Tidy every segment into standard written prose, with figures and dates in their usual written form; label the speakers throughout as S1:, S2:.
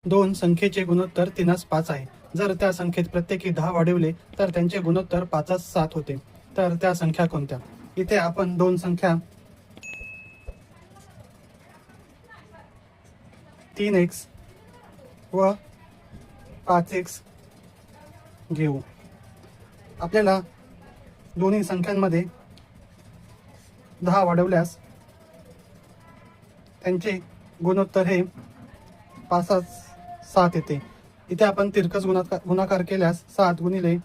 S1: दोन संख्येचे गुणोत्तर 3:5 आहे. जर त्या संख्येत प्रत्येकी 10 वाढवले तर त्यांचे गुणोत्तर 5:7 होते. तर त्या संख्या कोणत्या? इथे आपण दोन संख्या 3x व 5x घेऊ. आपल्याला दोन्ही संख्यांमध्ये 10 वाढवल्यास त्यांचे गुणोत्तर हे 5:7 येते. इथे आपण तिरकस गुणाकार केल्यास 7 गुणिले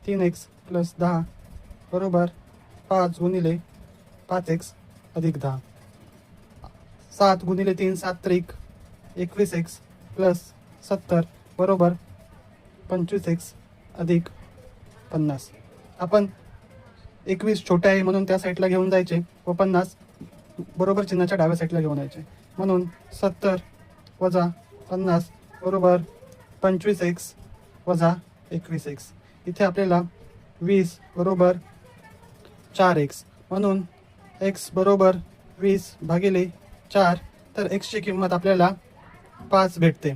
S1: 3x प्लस 10 बरोबर 5 गुणिले 5x अधिक 10. 7 गुणिले 3 7 त्रिक 21x प्लस 70 बरोबर 25x अधिक 50. आपण 21 छोटे आहे म्हणून त्या साईडला घेऊन जायचे व 50 बरोबर चिन्हाच्या डाव्या साईडला घेऊन यायचे. म्हणून 70 वजा 50 बरोबर 25x वजा 21x. इथे आपल्याला 20 बरोबर 4x म्हणून x बरोबर 20 भागिले 4. तर x ची किंमत आपल्याला 5 भेटते.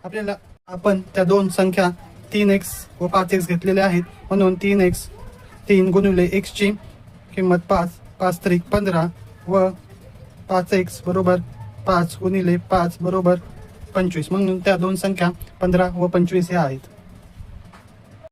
S1: आपण त्या दोन संख्या 3x व 5x घेतलेल्या आहेत म्हणून 3x 3 गुणिले x ची किंमत 5 5 त्रिक 15 व 5x बरोबर 5 गुणिले 5 बरोबर 25 म्हणून त्या दोन संख्या 15 व 25 या आहेत.